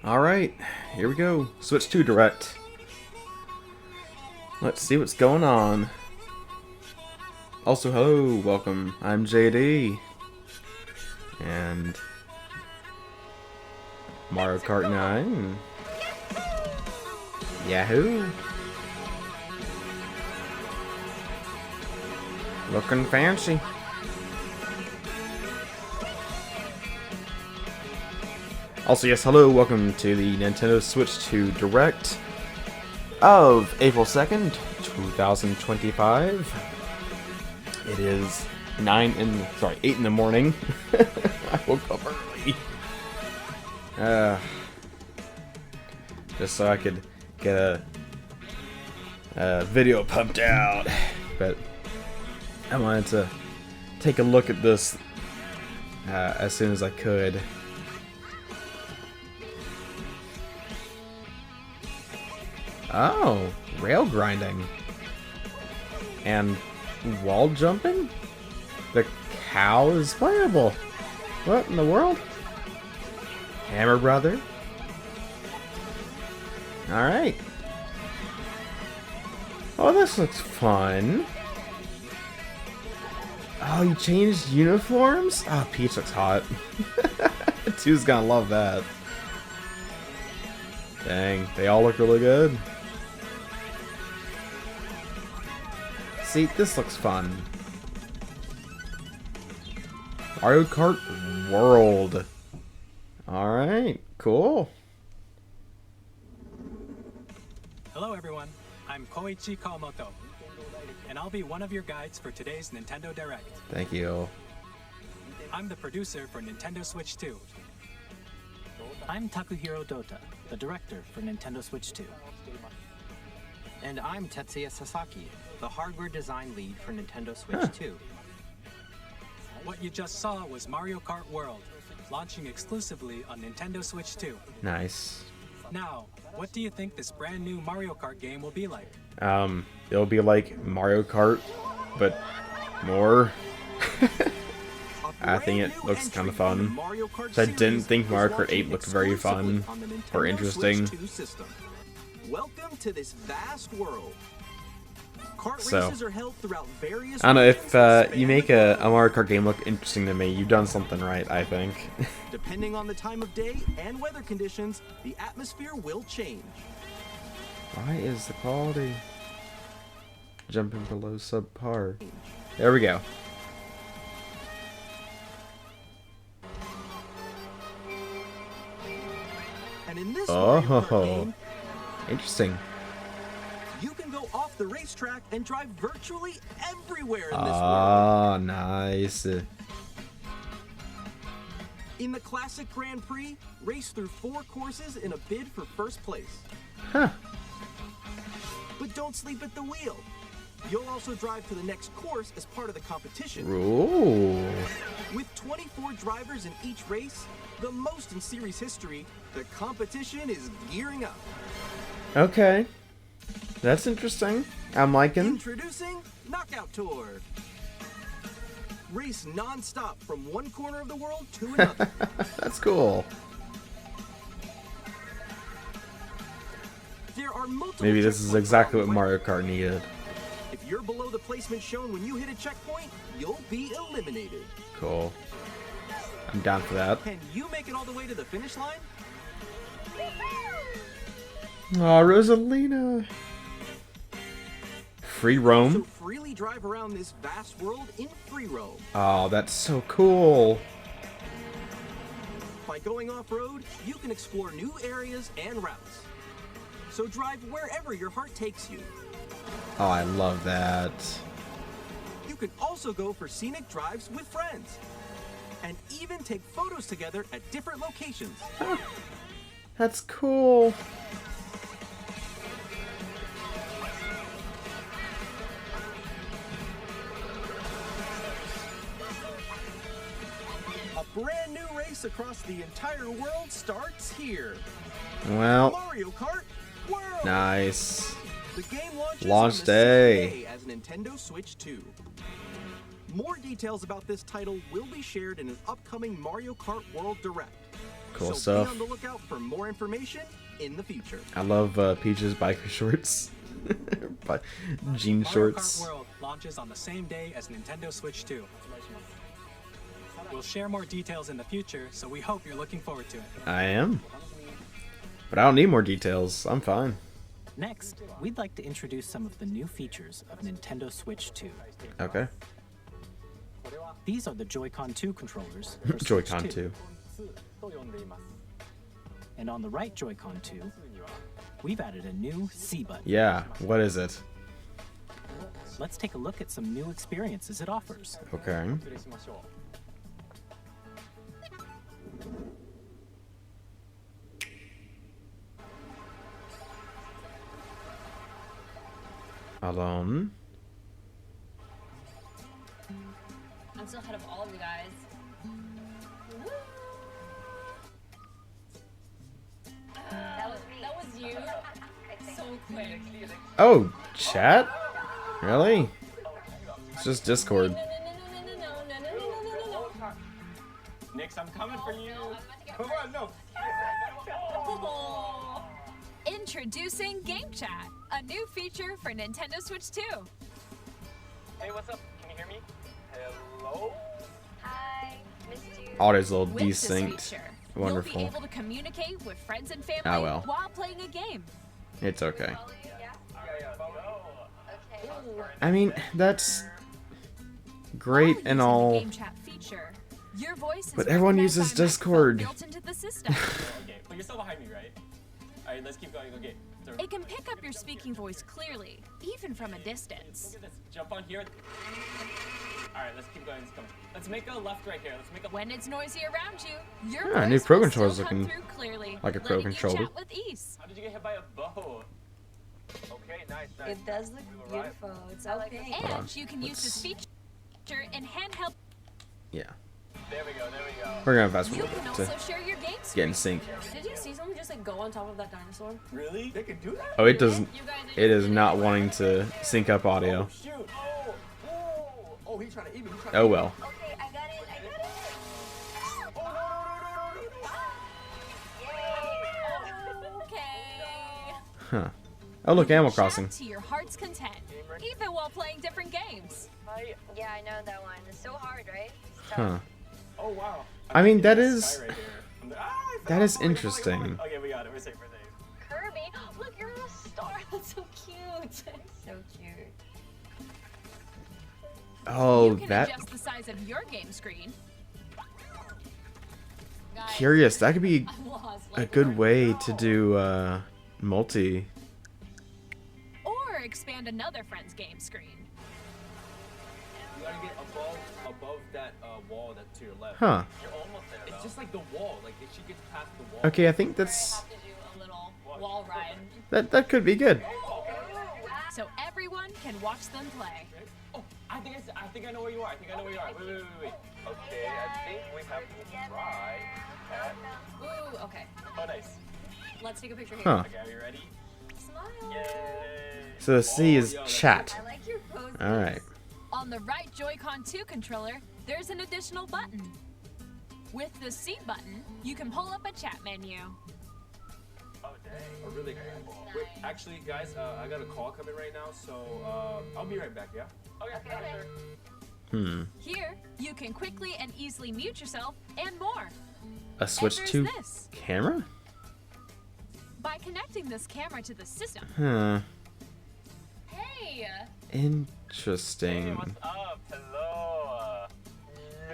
Alright, here we go. Switch 2 Direct. Let's see what's going on. Also, hello, welcome. I'm JD. And Mario Kart 9. Yahoo! Looking fancy. Also, yes, hello, welcome to the Nintendo Switch 2 Direct of April 2nd, 2025. It is 8 in the morning. I woke up early. Just so I could get a video pumped out. But I wanted to take a look at this as soon as I could. Oh, rail grinding. And wall jumping? The cow is playable. What in the world? Hammer Brother? Alright. Oh, this looks fun. Oh, you changed uniforms? Oh, Peach looks hot. Two's gonna love that. Dang, they all look really good. See, this looks fun. Mario Kart World. Alright, cool. Hello everyone, I'm Koichi Kawamoto, and I'll be one of your guides for today's Nintendo Direct. Thank you. I'm the producer for Nintendo Switch 2. I'm Takuhiro Dota, the director for Nintendo Switch 2. And I'm Tetsuya Sasaki, the hardware design lead for Nintendo Switch 2. What you just saw was Mario Kart World, launching exclusively on Nintendo Switch 2. Nice. Now, what do you think this brand new Mario Kart game will be like? It'll be like Mario Kart, but more. I think it looks kind of fun. I didn't think Mario Kart 8 looked very fun or interesting. Welcome to this vast world. Kart So, races are held throughout various I don't know, if regions you make a Mario Kart game look interesting to me, you've done something right, I think. Depending on the time of day and weather conditions, the atmosphere will change. Why is the quality jumping below subpar? There we go. And in this Mario Kart Oh, game, interesting. you can go off the racetrack and drive virtually everywhere in this world. Ah, nice. In the classic Grand Prix, race through 4 courses in a bid for first place. Huh. But don't sleep at the wheel. You'll also drive to the next course as part of the competition. Ooh. With 24 drivers in each race, the most in series history, the competition is gearing up. Okay. That's interesting. I'm liking. Introducing Knockout Tour. Race non-stop from one corner of the world to another. That's cool. There are multiple Maybe this is checkpoints exactly what along the way. Mario Kart needed. If you're below the placement shown when you hit a checkpoint, you'll be eliminated. Cool. I'm down for that. Can you make it all the way to the finish line? Aw, Rosalina. Free So roam? freely drive around this vast world in free roam. Oh, that's so cool. By going off-road, you can explore new areas and routes. So drive wherever your heart takes you. Oh, I love that. You can also go for scenic drives with friends. And even take photos together at different locations. That's cool. A brand new race across the entire world starts here. Well, Mario Kart World! nice. The game launches Launch on the day. same day as Nintendo Switch 2. More details about this title will be shared in an upcoming Mario Kart World Direct. Cool so stuff. be on the lookout for more information in the future. I love Peach's biker shorts. Jean Mario shorts. Kart World launches on the same day as Nintendo Switch 2. We'll share more details in the future, so we hope you're looking forward to it. I am. But I don't need more details. I'm fine. Next, we'd like to introduce some of the new features of Nintendo Switch 2. Okay. These are the Joy-Con 2 controllers for Switch Joy-Con 2. 2. And on the right Joy-Con 2, we've added a new C button. Yeah, what is it? Let's take a look at some new experiences it offers. Okay. Alone. I'm still ahead of all of you guys. Woo! That was you. So quick. Oh, chat? Really? It's just Discord. No. Nix, I'm coming for you. Come on, no. Oh. Introducing Game Chat, a new feature for Nintendo Switch 2. Hey, what's up? Can you hear me? Hello? Hi, missed you. Audio's a little With this desynced. feature, Wonderful. you'll be able to communicate with friends and family Ah, well. while playing a game. It's okay. Yeah. Okay. I mean, that's great While and using the all. Game Chat feature, your voice is But everyone recognized uses by a Discord. microphone built into the system. Okay, but you're still behind me, right? Alright, let's keep going. Okay. It can pick up your speaking voice clearly, even from a distance. Look at this. Jump on here. Alright, let's keep going. Let's make a left right here. Let's make a When it's noisy around you, your Yeah, voice new Pro will controller's still come looking through clearly, like a Pro letting controller. you chat with ease. How did you get hit by a bow? Okay, nice. It does look beautiful. It's so pink. And you can use this feature in handheld. Yeah. There we go. We're gonna fast You forward can also to share your game get screen. in sync. Did you see someone just like go on top of that dinosaur? Really? They can do that? Oh, it doesn't. You guys are It is not wanting to sync up audio. Shoot. Oh, he's trying to eat me. Oh well. Okay, I got it. Okay. Huh. Oh look, Animal Chat Crossing. to your heart's content, even while playing different games. Yeah, I know that one. It's so hard, right? It's Huh. tough. Oh, wow. I mean, that This is guy right here. I that is fell. Come on. interesting. Okay, we got it. We're safe. Kirby, look, you're a star. That's so cute. So cute. Oh, You can that adjust the size of your game screen. Guys, curious. That could be I'm lost. a Like, good way to do multi. Or expand another friend's game screen. You gotta get above that wall that's to your left. Huh. You're almost there. It's just like the wall. Like if she gets past the wall. Okay, I think I that's have to do a little wall ride. that could be good. So everyone can watch them play. Oh, I think I know where you are. Wait. Okay, I think we have to try. Ooh, okay. Oh, nice. Let's take a picture here. Huh. Okay, are you ready? Smile. Yay. So the C is yo, that's chat. I like your pose. All right. On the right Joy-Con 2 controller, there's an additional button. With the C button, you can pull up a chat menu. Oh, dang. Oh, really? Wait, actually, guys, I got a call coming right now, so I'll be right back, yeah? Okay, sure. Here, you can quickly and easily mute yourself and more. A Switch there's 2 this. camera? By connecting this camera to the system, Huh. Hey. Interesting. up? Hello.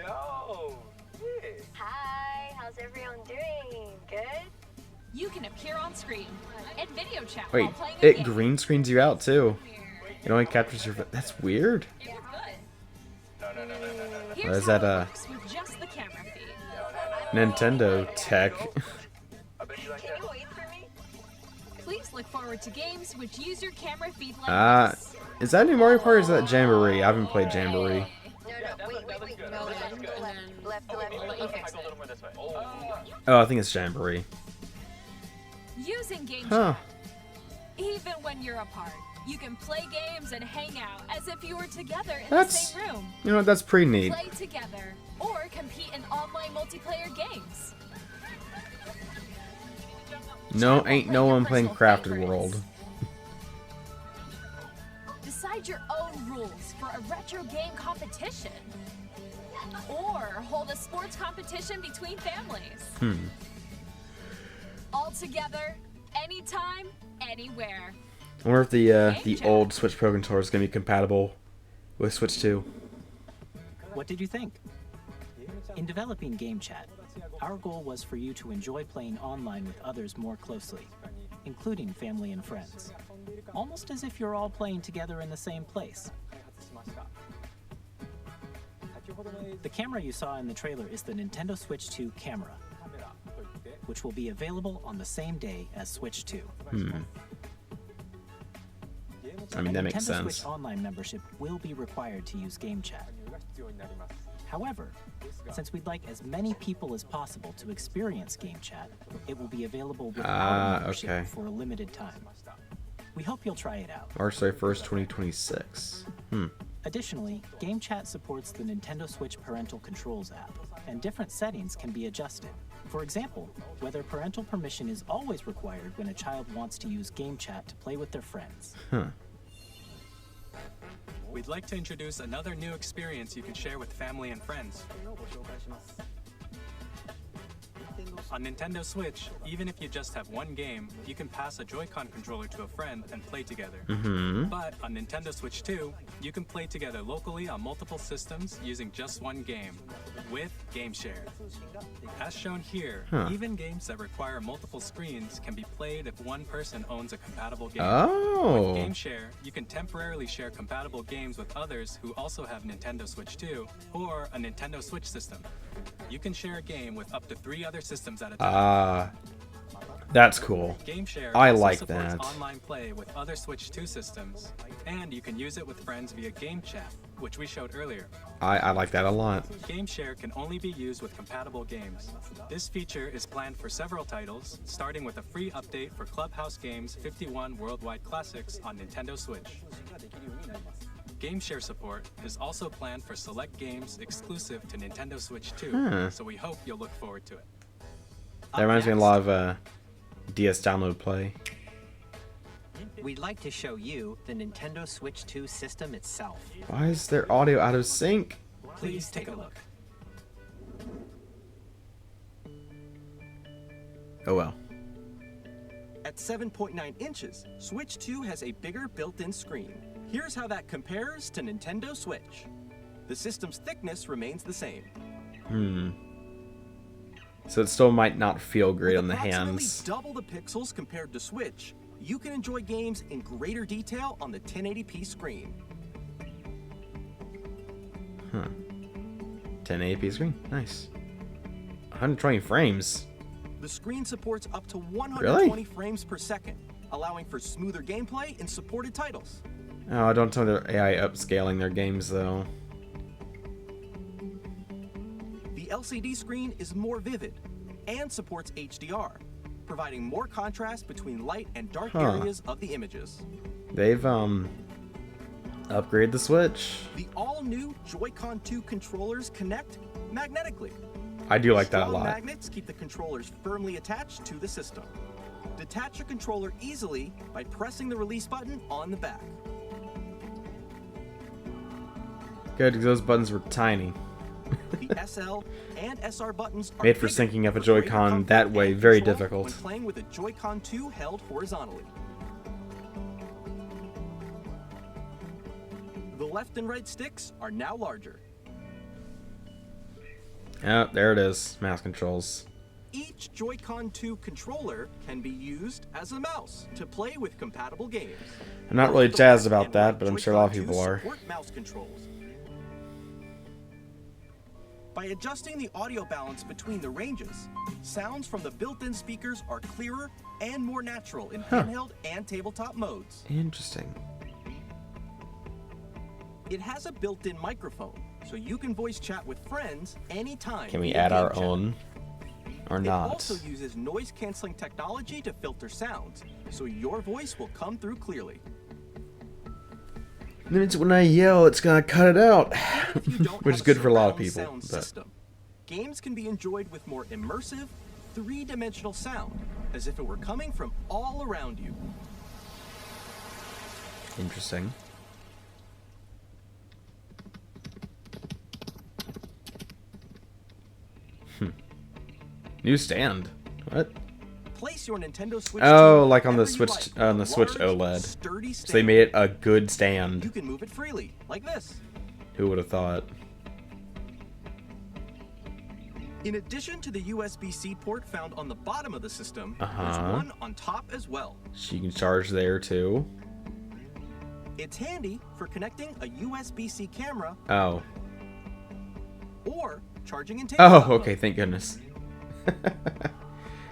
No. Hey. Hi. How's everyone doing? Good. you can appear on screen and video chat Wait, while playing a it game. green screens you out too. Here. It only captures your. That's weird. It was good. No. Here's Or is how that, it works with just the camera feed. Nintendo tech. I bet you like Can that. you wait for me? Please look forward to games which use your camera feed like Ah, this. is that new Mario Party or is that Jamboree? I haven't played Jamboree. No, that wait. looks good. No, That looks then good. left. Okay. Go a little more this way. Oh. Oh, I think it's Jamboree. Using Game Huh. Chat, even when you're apart, you can play games and hang out as if you were together in the That's- same room. You know what? That's pretty neat. Play together or compete in online multiplayer games. No, ain't no one playing Crafted World. Decide your own rules for a retro game competition. Or hold a sports competition between families. All together, anytime, anywhere. I wonder if the old Switch Pro controller is gonna be compatible with Switch 2. What did you think? In developing Game Chat, our goal was for you to enjoy playing online with others more closely, including family and friends. Almost as if you're all playing together in the same place. The camera you saw in the trailer is the Nintendo Switch 2 camera, which will be available on the same day as Switch 2. I mean, that makes Nintendo sense. Switch Online membership will be required to use Game Chat. However, since we'd like as many people as possible to experience Game Chat, it will be available with our membership okay. for a limited time. We hope you'll try it out. March 31st, 2026. Additionally, Game Chat supports the Nintendo Switch Parental Controls app, and different settings can be adjusted. For example, whether parental permission is always required when a child wants to use Game Chat to play with their friends. We'd like to introduce another new experience you can share with family and friends. On Nintendo Switch, even if you just have one game, you can pass a Joy-Con controller to a friend and play together. But on Nintendo Switch 2, you can play together locally on multiple systems using just one game, with Game Share. As shown here, even games that require multiple screens can be played if one person owns a compatible game. With Game Share, you can temporarily share compatible games with others who also have Nintendo Switch 2 or a Nintendo Switch system. You can share a game with up to 3 other systems at a time. That's cool. GameShare I also like supports that. online play with other Switch 2 systems, and you can use it with friends via Game Chat, which we showed earlier. I like that a lot. GameShare can only be used with compatible games. This feature is planned for several titles, starting with a free update for Clubhouse Games 51 Worldwide Classics on Nintendo Switch. GameShare support is also planned for select games exclusive to Nintendo Switch 2, so we hope you'll look forward to it. That reminds me a lot of DS Download Play. We'd like to show you the Nintendo Switch 2 system itself. Why is their audio out of sync? Please take a look. Oh well. At 7.9 inches, Switch 2 has a bigger built-in screen. Here's how that compares to Nintendo Switch. The system's thickness remains the same. So it still might not feel great on the Approximately hands. double the pixels compared to Switch, you can enjoy games in greater detail on the 1080p screen. 1080p screen, nice. 120 frames. The screen supports up to 120 Really? frames per second, allowing for smoother gameplay in supported titles. Oh, don't tell me they're AI upscaling their games though. The LCD screen is more vivid and supports HDR, providing more contrast between light and dark areas of the images. They've upgraded the Switch. The all-new Joy-Con 2 controllers connect magnetically. I do like that a Strong lot. magnets keep the controllers firmly attached to the system. Detach your controller easily by pressing the release button on the back. Good, because those buttons were tiny. The SL and SR buttons are Made for bigger, syncing up a for greater Joy-Con comfort that way, and very control difficult. When playing with a Joy-Con 2 held horizontally. The left and right sticks are now larger. Oh, there it is. Mouse controls. Each Joy-Con 2 controller can be used as a mouse to play with compatible games. I'm not really The jazzed left about and that, right but I'm sure a lot of Joy-Con people 2 are. support mouse controls. By adjusting the audio balance between the ranges, sounds from the built-in speakers are clearer and more natural in handheld and tabletop modes. Interesting. It has a built-in microphone, so you can voice chat with friends anytime. Can we via add Game our Chat. own? Or It not? also uses noise-canceling technology to filter sounds, so your voice will come through clearly. That means when I yell, it's gonna cut it out. If you don't Which have is good for a lot of surround people. sound But system, games can be enjoyed with more immersive, three-dimensional sound, as if it were coming from all around you. Interesting. New stand. What? Place your Nintendo Switch Oh, 2 like on the wherever you Switch like, with a Switch large, OLED. sturdy So they stand. made it a good You stand. can move it freely, like this. Who would have thought? In addition to the USB-C port found on the bottom of the system, there's Uh-huh. one on top as well. So you can charge there too. It's handy for connecting a USB-C camera Oh. or charging in Oh, okay, thank goodness.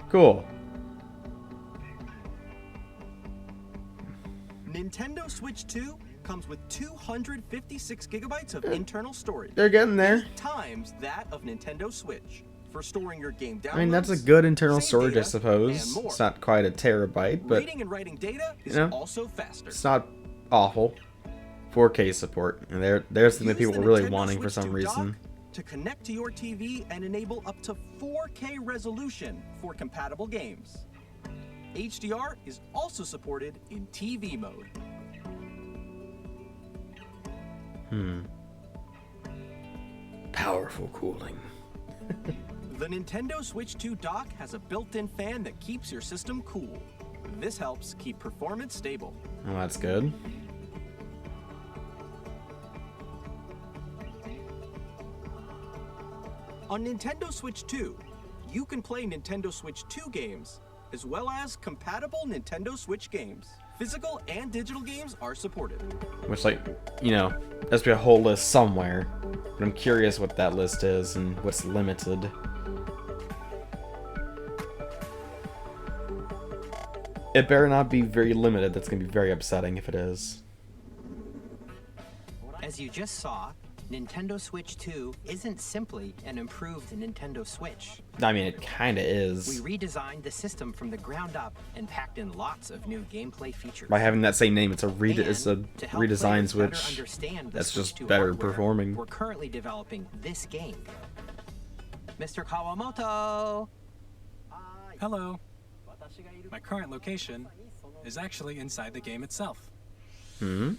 Cool. Nintendo Switch 2 comes with 256 gigabytes of internal storage. They're getting there. 8 times that of Nintendo Switch for storing your game downloads. I mean, that's a good internal save storage, I data, suppose. and more. It's not quite a terabyte, but Reading and writing data is you know, also faster. it's not awful. 4K support, and there's something that Use people the were really Nintendo wanting for Switch some 2 dock reason. to connect to your TV and enable up to 4K resolution for compatible games. HDR is also supported in TV mode. Powerful cooling. The Nintendo Switch 2 dock has a built-in fan that keeps your system cool. This helps keep performance stable. Oh, that's good. On Nintendo Switch 2, you can play Nintendo Switch 2 games, as well as compatible Nintendo Switch games. Physical and digital games are supported. Which, like, you know, there's be a whole list somewhere. But I'm curious what that list is and what's limited. It better not be very limited. That's gonna be very upsetting if it is. As you just saw, Nintendo Switch 2 isn't simply an improved Nintendo Switch. I mean, it kinda We is. redesigned the system from the ground up and packed in lots of new gameplay features. By having that same name, it's a And to help redesign players better Switch. understand the That's Switch just 2 better hardware, performing. We're currently developing this game. Mr. Kawamoto! Hello. My current location is actually inside the game itself. Hmm?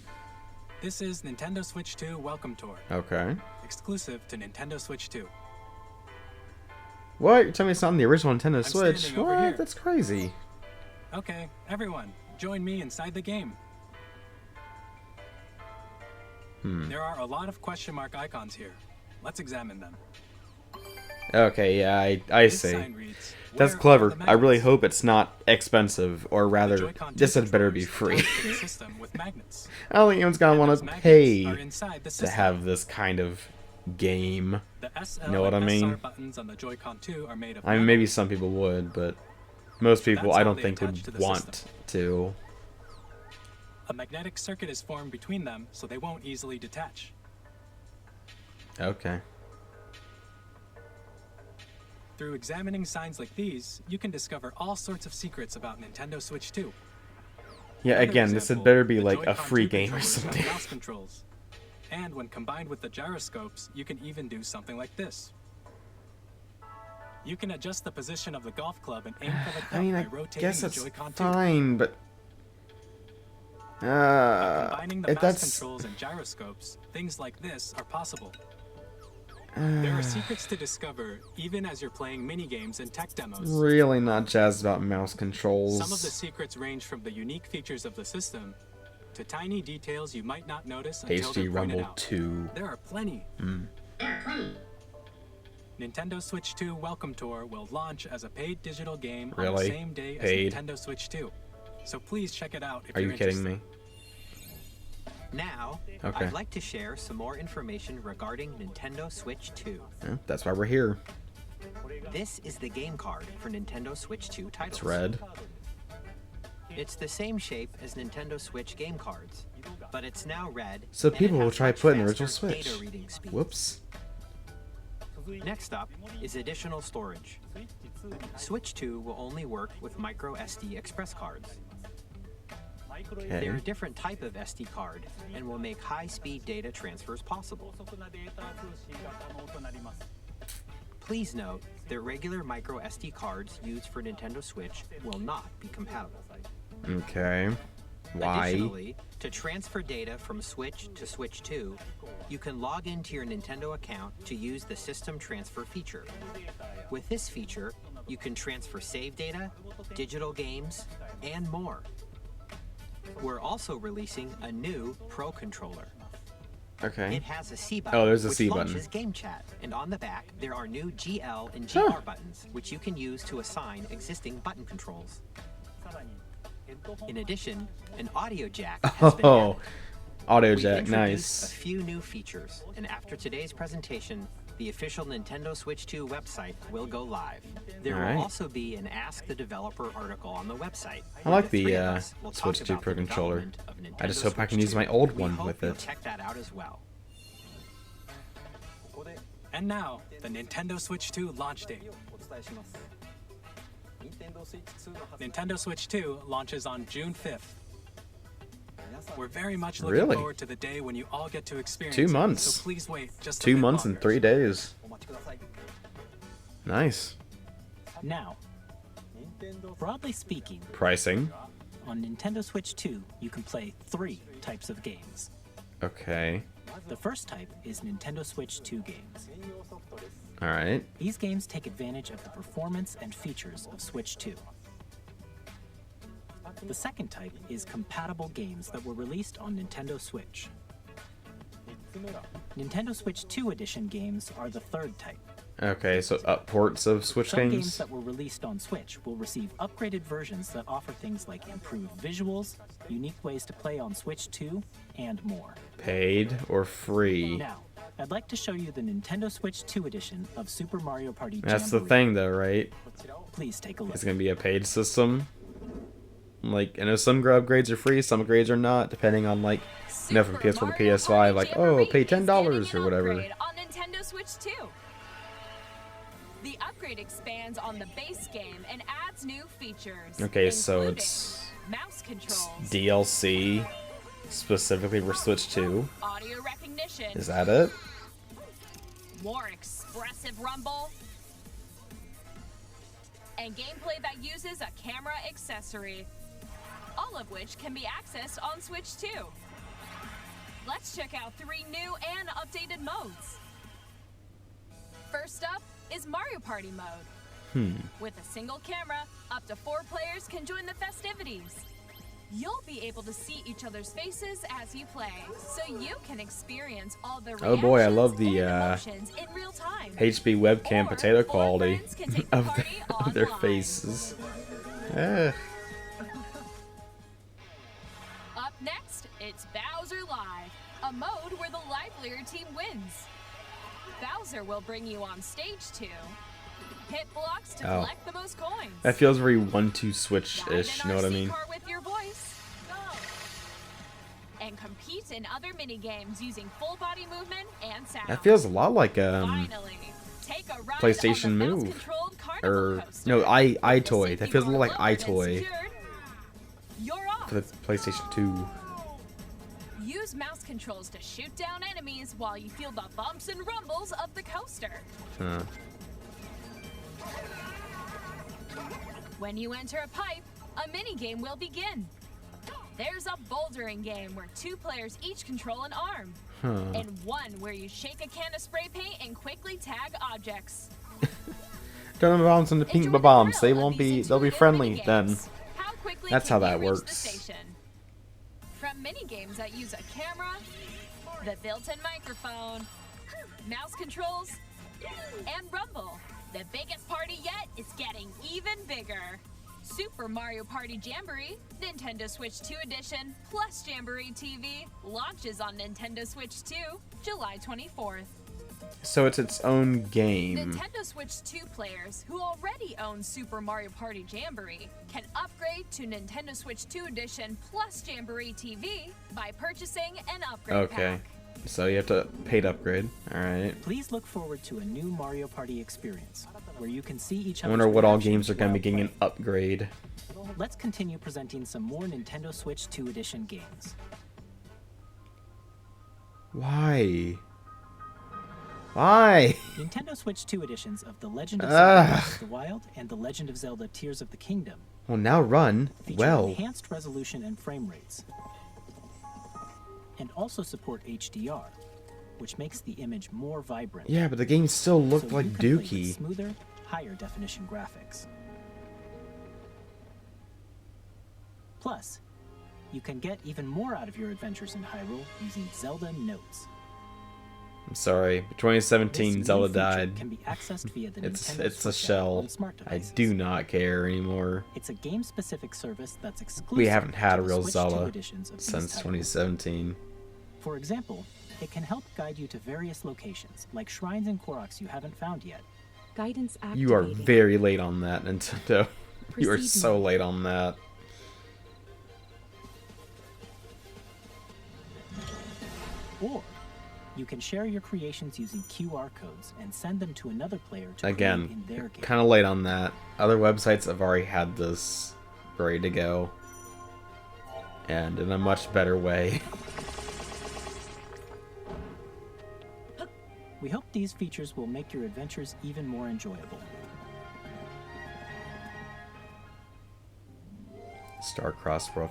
This is Nintendo Switch 2 Welcome Tour, Okay. exclusive to Nintendo Switch 2. What? You're telling me it's not on the original Nintendo Switch? standing over What? here. That's crazy. Okay, everyone, join me inside the game. There are a lot of question mark icons here. Let's examine them. Okay, yeah, I This see. sign reads, That's "Where are clever. the I really magnets?" hope it's not expensive, or The rather, Joy-Con this had better be controllers free. attach to the system with magnets. I don't think anyone's gonna And want those to magnets pay are inside the to system. have this kind of game. The SL know what and I mean? SR buttons on the Joy-Con 2 are made of I mean, metal. maybe some people would, but most people That's I how don't they think attach to would the want system. to. A magnetic circuit is formed between them, so they won't easily detach. Okay. Through examining signs like these, you can discover all sorts of secrets about Nintendo Switch 2. Yeah, Another again, this had example, better be the like a Joy-Con free 2 game or controllers have something. mouse controls. And when combined with the gyroscopes, you can even do something like this. You can adjust the position of the golf club and aim for the cup I mean, by I rotating guess the that's Joy-Con 2. fine, but Combining the mouse that's controls and gyroscopes, things like this are possible. There are secrets to discover, even as you're playing mini-games and tech demos. really not jazzed about mouse controls. Some of the secrets range from the unique features of the system to tiny details you might not notice until they're HD pointed Rumble out. 2. There are plenty. Nintendo Switch 2 Welcome Tour will launch as a paid digital game on the Really? same day Paid? as Nintendo Switch 2. So please check it out if Are you're you kidding interested. me? Now, Okay. I'd like to share some more information regarding Nintendo Switch 2. Yeah, that's why we're here. This is the game card for Nintendo Switch 2 titles. It's red. It's the same shape as Nintendo Switch game cards, but it's now red. So and it people will has try much putting the original faster Switch. data reading speeds. Whoops. Next up is additional storage. Switch 2 will only work with micro SD express cards. They're Okay. a different type of SD card and will make high-speed data transfers possible. Please note that regular micro SD cards used for Nintendo Switch will not be compatible. Okay. Why? Additionally, to transfer data from Switch to Switch 2, you can log into your Nintendo account to use the System Transfer feature. With this feature, you can transfer save data, digital games, and more. We're also releasing a new Pro controller. Okay. It has a C button, Oh, there's a which C button. launches Game Chat, and on the back there are new GL and GR buttons, which you can use to assign existing button controls. In addition, an audio jack has been Oh, added. audio We've jack, introduced nice. a few new features, and after today's presentation, the official Nintendo Switch 2 website will go live. There Alright. will also be an Ask the Developer article on the website. I like where the three of us will Switch talk 2 about Pro the controller. development of I just Nintendo hope I can Switch use my 2. old We one hope with you'll it. check that out as well. And now, the Nintendo Switch 2 launch date. Nintendo Switch 2 launches on June 5th. We're very much looking Really? forward to the day when you all get to experience 2 it, months. so please wait just a 2 bit months longer. and 3 days. Nice. Now, broadly speaking, Pricing. on Nintendo Switch 2, you can play 3 types of games. Okay. The first type is Nintendo Switch 2 games. Alright. These games take advantage of the performance and features of Switch 2. The second type is compatible games that were released on Nintendo Switch. Nintendo Switch 2 Edition games are the third type. Okay, so ports of Switch Some games games? that were released on Switch will receive upgraded versions that offer things like improved visuals, unique ways to play on Switch 2, and more. Paid or free? Now, I'd like to show you the Nintendo Switch 2 edition of Super Mario Party That's the Jamboree. thing though, right? Please take a look. It's gonna be a paid system. Like, I know some upgrades are free, some upgrades are not, depending on like, you know, from Super PS4 to Mario PS5, Party like, Jamboree oh, pay is getting $10 or an whatever. upgrade on Nintendo Switch 2. The upgrade expands on the base game and adds new features. Okay, so including it's mouse controls, DLC specifically for Switch 2. audio recognition, Is that it? more expressive rumble, and gameplay that uses a camera accessory, all of which can be accessed on Switch 2. Let's check out 3 new and updated modes. First up is Mario Party mode. With a single camera, up to 4 players can join the festivities. You'll be able to see each other's faces as you play, so you can experience all the Oh boy, I love reactions the, and emotions in real time. HD webcam Or potato 4 quality friends can take the of, party of their online. faces. Eh. Up next, it's Bowser Live, a mode where the livelier team wins. Bowser will bring you on stage 2. Hit blocks to Oh. collect the most coins. That feels very 1-2 Ride Switch-ish, you an know what I RC mean? car with your voice. And compete in other mini games using full body movement and sound. That feels a lot like Finally, take a ride PlayStation on the Move. mouse-controlled carnival Or coaster. no, With the iToy. That safety feels a bar little like lowered and iToy secured, You're off. for the PlayStation 2. Use mouse controls to shoot down enemies while you feel the bumps and rumbles of the coaster. Huh. When you enter a pipe, a minigame will begin. There's a bouldering game where 2 players each control an arm. Huh. And one where you shake a can of spray paint and quickly tag objects. Turn the bombs into pink Enjoy the bombs. thrill They of won't be. these They'll be intuitive friendly minigames. then. How quickly That's can how you that reach the works. station? From minigames that use a camera, the built-in microphone, mouse controls, and rumble, the biggest party yet is getting even bigger. Super Mario Party Jamboree, Nintendo Switch 2 Edition, plus Jamboree TV, launches on Nintendo Switch 2, July 24th. So it's its own game. Nintendo Switch 2 players who already own Super Mario Party Jamboree can upgrade to Nintendo Switch 2 Edition plus Jamboree TV by purchasing an upgrade Okay. pack. So you have to pay to upgrade. Alright. Please look forward to a new Mario Party experience, where you can see each I other's wonder what all reactions games are going to be while getting an upgrade. playing. Let's continue presenting some more Nintendo Switch 2 Edition games. Why? Why? Nintendo Switch 2 editions of The Legend of Zelda Breath of the Wild and The Legend of Zelda Tears of the Kingdom Well, now run feature well. enhanced resolution and frame rates, and also support HDR, which makes the image more vibrant. Yeah, but the game still looked so like you can play with dookie. smoother, higher definition graphics. Plus, you can get even more out of your adventures in Hyrule using Zelda Notes. I'm sorry, 2017 This Zelda new feature died. can be accessed via the It's Nintendo a Switch app shell. on smart I devices. do not care anymore. It's a game-specific service that's exclusive We haven't had to a the real Switch 2 Zelda editions of these since titles. 2017. For example, it can help guide you to various locations, like shrines and Koroks you haven't found yet. Guidance activated. You are very late on that, Nintendo. You are Proceed so now. late on that. Or you can share your creations using QR codes and send them to another player to create Again, in their game. kind of late on that. Other websites have already had this ready to go. And in a much better way. We hope these features will make your adventures even more enjoyable. Star Cross World.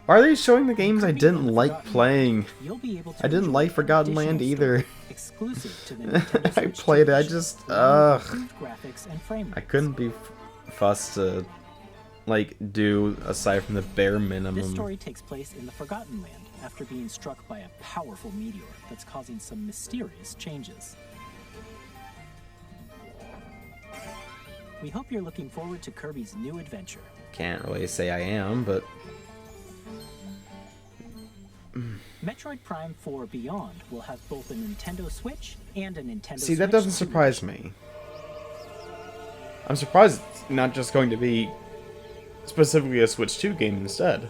Why are they showing the games I didn't like playing? You'll be able to I didn't enjoy like Forgotten additional Land either. story exclusive to the Nintendo I Switch played 2 it, I edition, just, along with ugh. improved graphics and frame I rates. couldn't be fussed to, like, do aside from the bare This minimum. story takes place in the Forgotten Land after being struck by a powerful meteor that's causing some mysterious changes. We hope you're looking forward to Kirby's new adventure. Can't really say I am, but Metroid Prime 4 Beyond will have both a Nintendo Switch and a Nintendo see, that Switch doesn't 2 surprise edition. me. I'm surprised it's not just going to be specifically a Switch 2 game instead.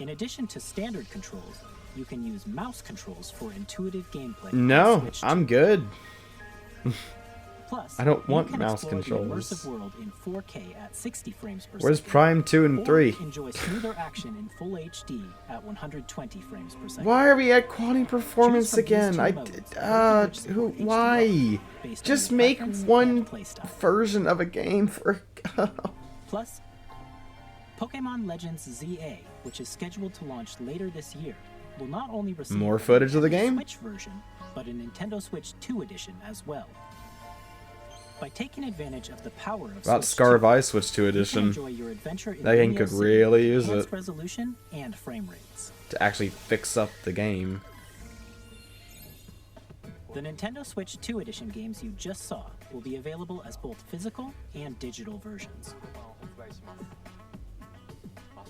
In addition to standard controls, you can use mouse controls for intuitive gameplay. No, on Switch 2. I'm good. Plus, I don't you want can mouse explore controls. the immersive world in 4K at 60 frames per Where's second. Prime 2 and or 3? enjoy smoother action in full HD at 120 frames per second. Why are we at quality performance Choose from these again? two I modes, both of which support who? HDR, Why? based on Just your make preference one and playstyle. version of a game for. Plus, Pokemon Legends ZA, which is scheduled to launch later this year, will not only receive More a footage of the Nintendo game? Switch version, but a Nintendo Switch 2 edition as well. By taking advantage of the power of About Switch Scar of 2, Ice Switch 2 you can edition enjoy your adventure in That game Lineal could City really with use enhanced it. resolution and frame rates. to actually fix up the game. The Nintendo Switch 2 edition games you just saw will be available as both physical and digital versions.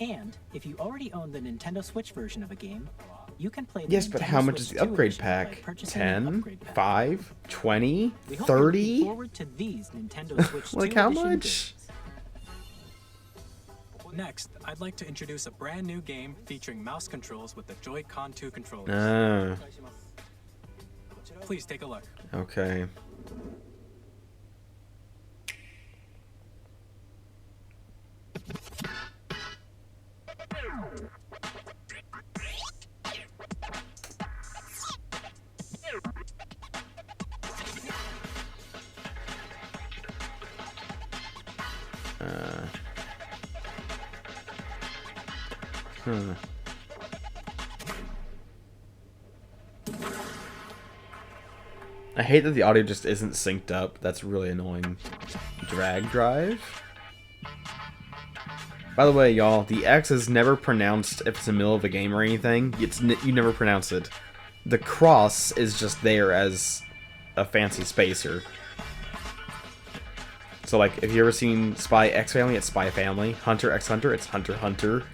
And if you already own the Nintendo Switch version of a game, you can play the Yes, but Nintendo how much Switch is the 2 upgrade edition by pack? purchasing an 10? upgrade pack. 5? 20? We hope you're looking 30? forward to these Nintendo Switch Like 2 how edition much? games. Next, I'd like to introduce a brand new game featuring mouse controls with the Joy-Con 2 controllers. Ah, Please take a look. okay. Huh. I hate that the audio just isn't synced up. That's really annoying. Drag drive? By the way, y'all, the X is never pronounced if it's in the middle of a game or anything. You never pronounce it. The Cros is just there as a fancy spacer. So, like, if you ever seen Spy X Family, it's Spy Family. Hunter X Hunter, it's Hunter Hunter.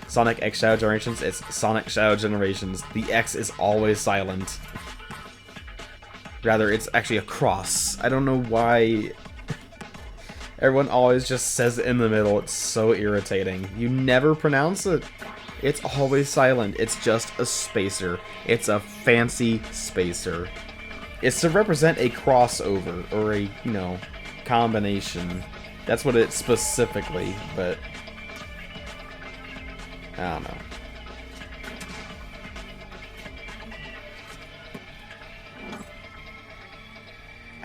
Sonic X Shadow Generations, it's Sonic Shadow Generations. The X is always silent. Rather, it's actually a cross. I don't know why everyone always just says it in the middle. It's so irritating. You never pronounce it. It's always silent. It's just a spacer. It's a fancy spacer. It's to represent a crossover or a, you know, combination. That's what it's specifically, but I don't know.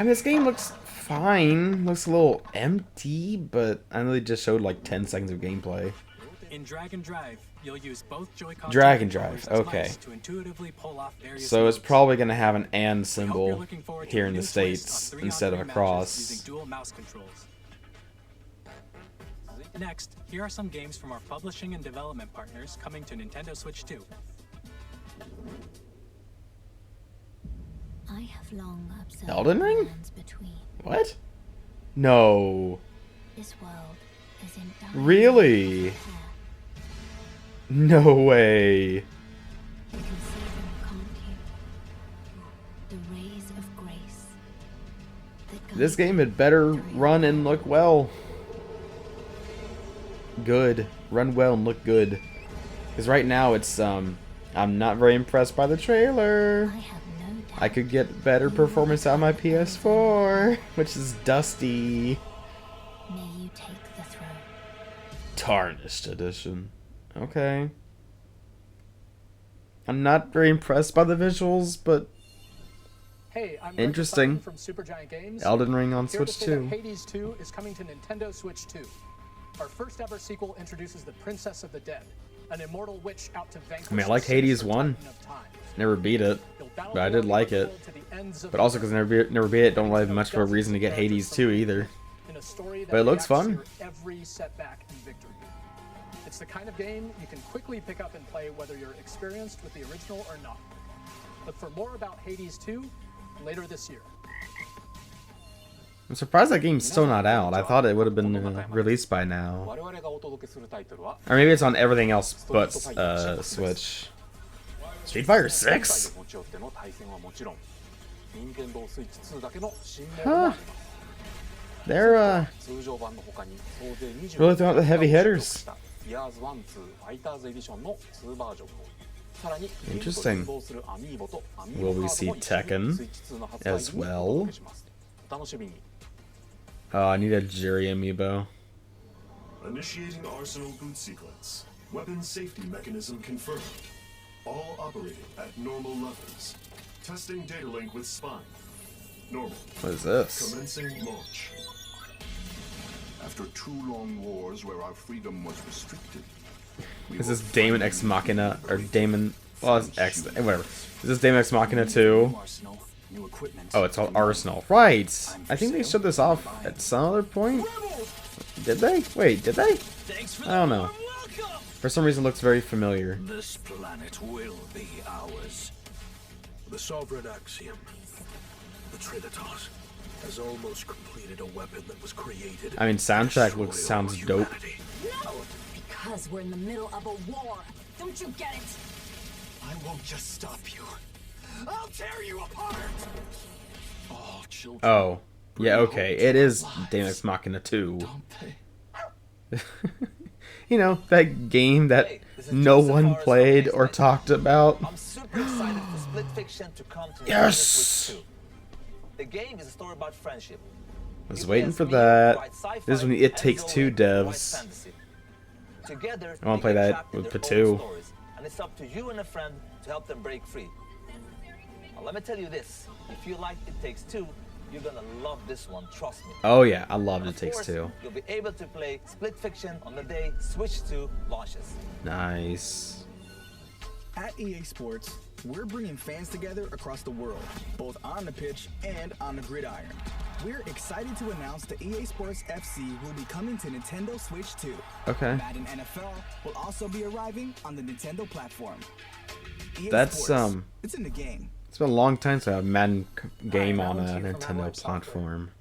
I mean, this game looks fine. Looks a little empty, but I know they just showed like 10 seconds of gameplay. In Drag and Drive, you'll use both Joy-Con Drag and controllers Drive, as okay. mice to intuitively pull off various So it's moves. probably going to have an and We hope you're symbol looking forward to here a in the new twist States on 3-on-3 instead of a matches cross. using dual mouse controls. Next, here are some games from our publishing and development partners coming to Nintendo Switch 2. I have long observed Elden Ring? lands between. What? No. This world is in dire Really? repair. No way. You can see them, can't you? The rays of grace. that This guide game you had better through your run and look well. Good. Run well and look good. Because right now it's, I'm not very impressed by the trailer. I have no doubt. I could get better performance out of my PS4, which is dusty. May you take the throne. Tarnished edition. Okay. I'm not very impressed by the visuals, but Hey, I'm interesting. from Supergiant Games. Elden Ring on Here to Switch say that 2. Hades 2 is coming to Nintendo Switch 2. Our first ever sequel introduces the Princess of the Dead, an immortal witch out to vanquish. I mean, I liked Hades 1. Never beat it, but I did like it. But also because I never beat it, don't really have much of a reason to get Hades 2 either. But it looks fun. Every setback and victory. It's the kind of game you can quickly pick up and play whether you're experienced with the original or not. Look for more about Hades 2 later this year. I'm surprised that game's still not out. I thought it would have been released by now. Or maybe it's on everything else but Switch. Street Fighter 6? Huh. They're really throwing out the heavy hitters. Interesting. Will we see Tekken as well? Oh, I need a Jerry amiibo. Initiating Arsenal boot sequence. Weapon safety mechanism confirmed. All operating at normal levels. Testing data link with spine. Normal. What is this? Commencing launch. After 2 long wars where our freedom was restricted. Is this Damon X Machina or Damon? Well, it's X. Whatever. Is this Damon X Machina 2? Oh, it's called Arsenal. Right. I think they showed this off at some other point. Did they? Wait, did they? I don't know. For some reason, it looks very familiar. This planet will be ours. The Sovereign Axiom, the Trinitas, has almost completed a weapon that was created. I mean, soundtrack sounds dope. No! Because we're in the middle of a war. Don't you get it? I won't just stop you. I'll tear you apart. All children. Oh, yeah, okay. It is Damon X Machina 2. You know, that game that no one played or talked about. I'm super excited for Split Fiction to come to Yes! Switch 2. The game is a story about friendship. I was waiting for that. This is from the It Takes Two devs. Together, I want to play that with Patu. And it's up to you and a friend to help them break free. Now, let me tell you this. If you like It Takes Two, you're gonna love this one, trust me. Oh yeah, I loved And It of Takes course, Two. You'll be able to play Split Fiction on the day Switch 2 launches. Nice. At EA Sports, we're bringing fans together across the world, both on the pitch and on the gridiron. We're excited to announce that EA Sports FC will be coming to Nintendo Switch 2. Okay. Madden NFL will also be arriving on the Nintendo platform. EA That's Sports, it's in the game. It's been a long time since I have a Madden game on a Nintendo platform.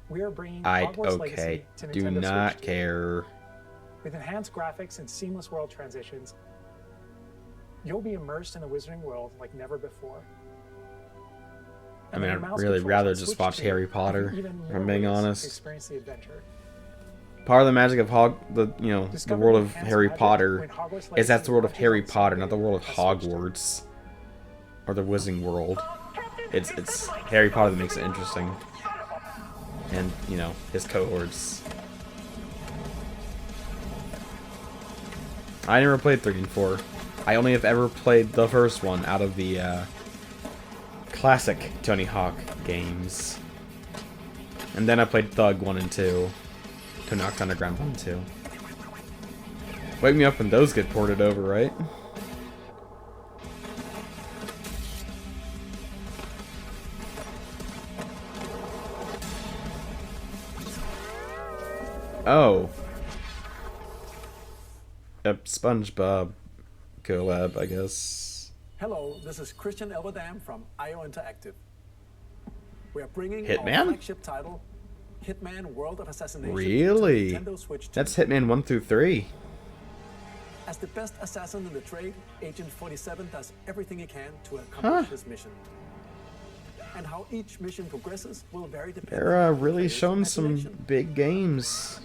We are bringing I Hogwarts okay. Legacy to Do Nintendo not Switch 2. care. With enhanced graphics and seamless world transitions, you'll be immersed in the Wizarding world like never before. I mean, I'd really rather just watch Harry Potter, if I'm being honest. Experience the adventure. Part of the magic of the world of Harry Potter is that's the world of Harry Potter, not the world of Hogwarts or the Wizarding world. It's Harry Potter that makes it interesting, and his cohorts. I never played 3 and 4. I only have ever played the first one out of the classic Tony Hawk games. And then I played Thug 1 and 2. To Knocked Underground 1 and 2. Wake me up when those get ported over, right? Oh. A SpongeBob collab, I guess. Hello, this is Christian Elverdam from IO Interactive. We are bringing Hitman? our flagship title, Hitman World of Assassination, Really? to Nintendo Switch 2. That's Hitman 1 through 3. As the best assassin in the trade, Agent 47 does everything he can to accomplish his mission. And how each mission progresses will vary depending They're on the really player's showing some imagination. big games.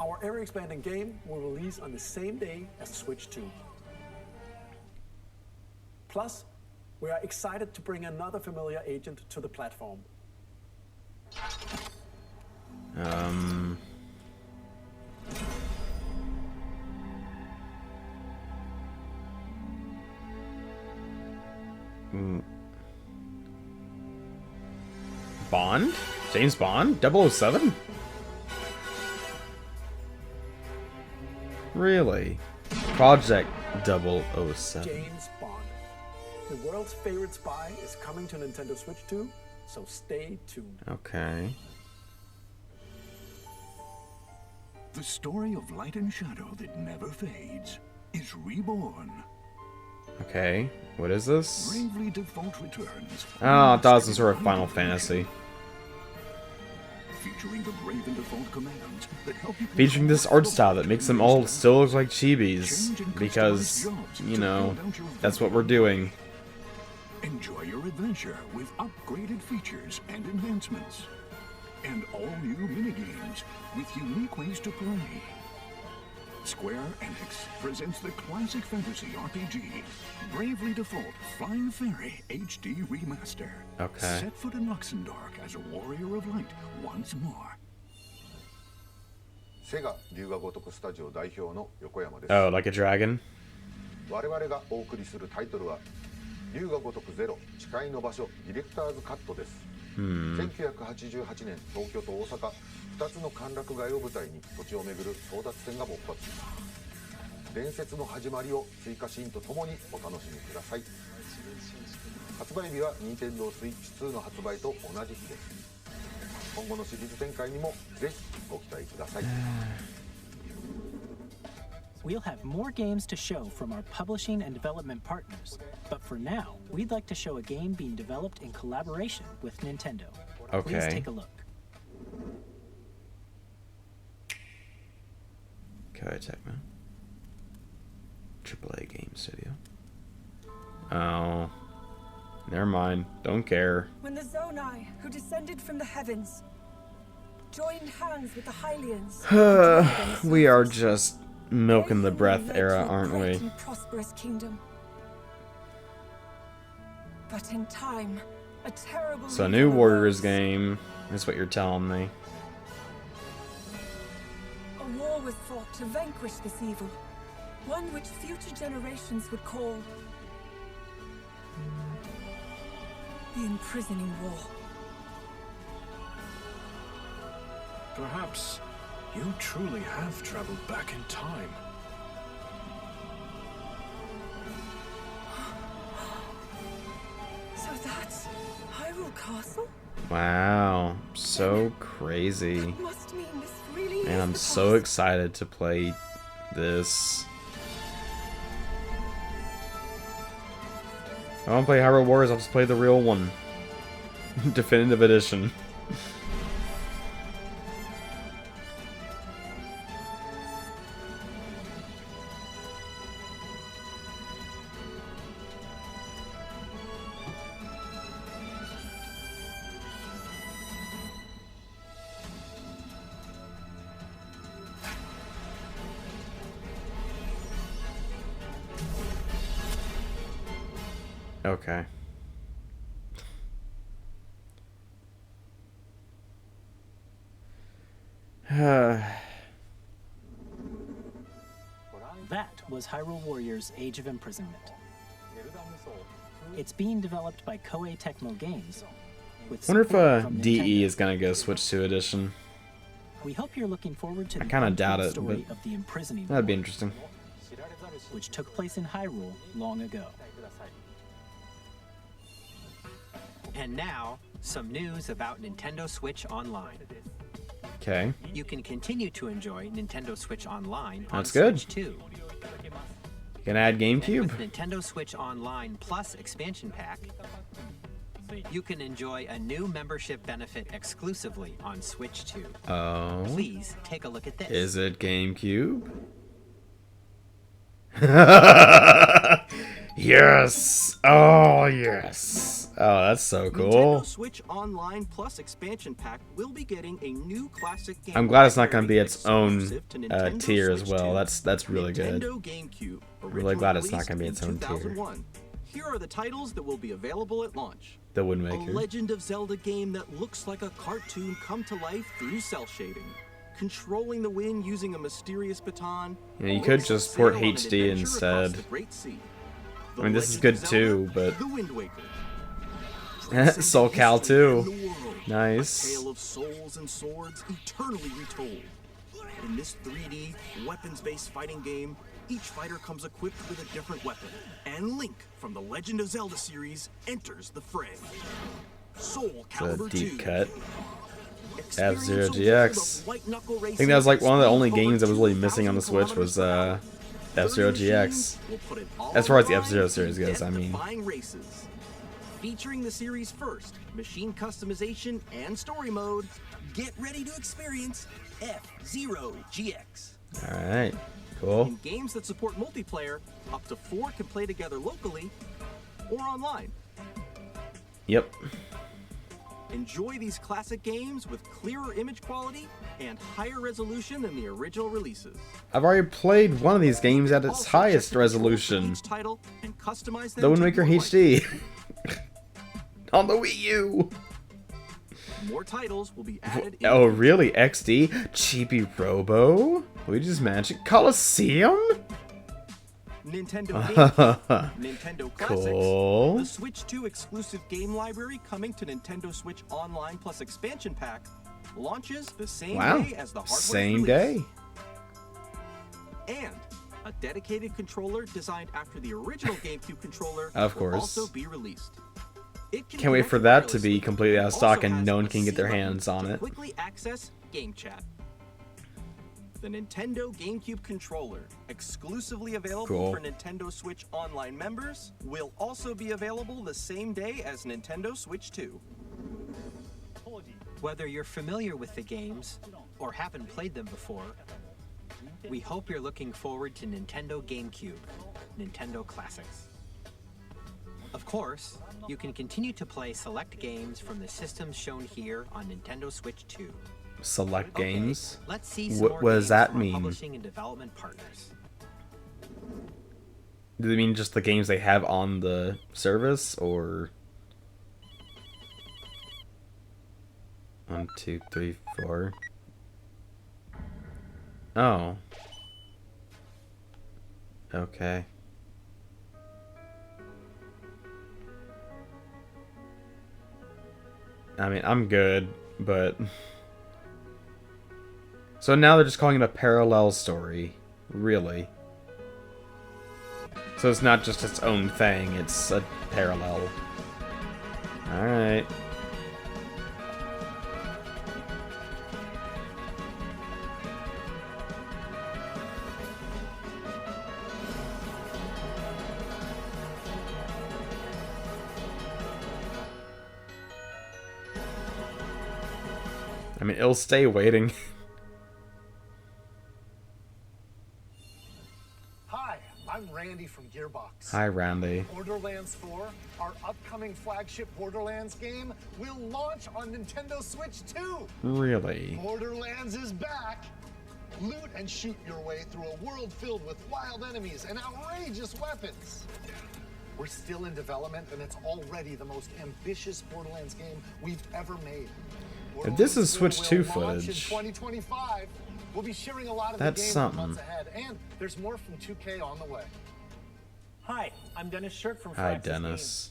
Our area-expanding game will release on the same day as Switch 2. Plus, we are excited to bring another familiar agent to the platform. Bond? James Bond? 007? Really? Project 007. James Bond. The world's favorite spy is coming to Nintendo Switch 2, so stay tuned. Okay. The story of light and shadow that never fades is reborn. Okay. What is this? Bravely Default returns. Oh, I thought it was some sort of Final Fantasy. Featuring the Brave and Default commands that help you Featuring this art style that makes them all still look like chibis. Because, you know, that's what we're doing. enjoy your adventure with upgraded features and enhancements. And all new minigames with unique ways to play. Square Enix presents the classic fantasy RPG, Bravely Default Flying Fairy HD Remaster. Okay. Set foot in Luxembourg as a warrior of light once more. Oh, like a dragon? 我々がお送りするタイトルは龍が如くゼロ誓いの場所ディレクターズカットです。1988年東京と大阪2つの歓楽街を舞台に土地を巡る争奪戦が勃発。伝説の始まりを追加シーンとともにお楽しみください。発売日は任天堂スイッチ2の発売と同じ日です。今後のシリーズ展開にもぜひご期待ください。We'll have more games to show from our publishing and development partners, but for now, we'd like to show a game being developed in collaboration with Nintendo. Okay. Please take a look. Koei Tecmo. AAA Game Studio. Oh. Never mind. Don't care. When the Zonai, who descended from the heavens, joined hands with the Hylians, We are just milking the breath era, aren't we? Prosperous kingdom. But in time, a terrible So, new Warriors game is what you're telling me. A war was fought to vanquish this evil, one which future generations would call the imprisoning war. Perhaps you truly have traveled back in time. So that's Hyrule Castle? Wow. So crazy. Must mean this really Man, is I'm the so past. excited to play this. I don't play Hyrule Warriors, I'll just play the real one. Definitive Edition. Okay. That was Hyrule Warriors Age of Imprisonment. It's being developed by Koei Tecmo Games with Wonder if support from DE Nintendo. is gonna go Switch 2 edition. We hope you're looking forward to I the kind of untold doubt it, story but of the imprisoning that'd be war, interesting. which took place in Hyrule long ago. And now, some news about Nintendo Switch Online. Okay. You can continue to enjoy Nintendo Switch Online on That's good. Switch 2. Gonna add GameCube? With Nintendo Switch Online Plus expansion pack, you can enjoy a new membership benefit exclusively on Switch 2. Oh. Please take a look at this. Is it GameCube? Yes! Oh, yes! Oh, that's so cool. Nintendo Switch Online Plus expansion pack will be getting a new classic game. I'm glad it's not going to be its own exclusive to Nintendo tier as Switch well. 2. That's really good. Nintendo GameCube, Really glad it's not released going to be in its own tier. 2001. Here are the titles that will be available at launch. The Wind A Waker. Legend of Zelda game that looks like a cartoon come to life through cell shading. Controlling the wind using a mysterious baton. Yeah, you could just port Sail on an HD adventure instead. across the Great Sea. I mean, this is Legend good of too, Zelda, but The Wind Waker. Soul Cal History 2. and the world. Nice. A tale of souls and swords eternally retold. In this 3D, weapons-based fighting game, each fighter comes equipped with a different weapon. And Link from the Legend of Zelda series enters the fray. Soul It's a Calibur 2. deep cut. Experience F-Zero a world GX. of white-knuckle I think racing that was like one of the only over games that was really 2,000 missing on the Switch was kilometers F-Zero 30 GX. machines will put it all As far as the on the F-Zero line series in goes, I mean. death-defying races. Featuring the series' first machine customization and story mode, get ready to experience F-Zero GX. Alright, cool. In games that support multiplayer, up to 4 can play together locally or online. Yep. Enjoy these classic games with clearer image quality and higher resolution than the original releases. I've already played one of these games at its highest resolution. Title and customize them The Wind to Waker your HD. On the Wii U. liking. More titles will be added in Oh, really? XD? Chibi Robo? Luigi's Magic Coliseum? Nintendo GameCube, Nintendo Classics, Cool. the Switch 2 exclusive game library coming to Nintendo Switch Online Plus expansion pack launches the same Wow. day as the hardware Same release. day. And a dedicated controller designed after the original GameCube controller Of will course. also be released. It can Can't wait connect for that to be wirelessly completely out of and stock also and has no one a can get their C button hands on to it. quickly access Game Chat. The Nintendo GameCube controller, exclusively available Cool. for Nintendo Switch Online members, will also be available the same day as Nintendo Switch 2. Whether you're familiar with the games or haven't played them before, we hope you're looking forward to Nintendo GameCube, Nintendo Classics. Of course, you can continue to play select games from the systems shown here on Nintendo Switch 2. Select Okay, games? let's see some What more does games that from our mean? publishing and development partners. Do they mean just the games they have on the service, or 1, 2, 3, 4? Oh. Okay. I mean, I'm good, but so now they're just calling it a parallel story, really. So it's not just its own thing, it's a parallel. Alright. I mean, it'll stay waiting. Hi, I'm Randy from Gearbox. Hi, Randy. Borderlands 4, our upcoming flagship Borderlands game, will launch on Nintendo Switch 2. Really? Borderlands is back. Loot and shoot your way through a world filled with wild enemies and outrageous weapons. We're still in development, and it's already the most ambitious Borderlands game we've ever made. If this is Switch 2 Will launch in footage, 2025. We'll be sharing a lot of that's the game something. months ahead, and there's more from 2K on the way. Hi, I'm Dennis Shirk from Hi, Firaxis Dennis.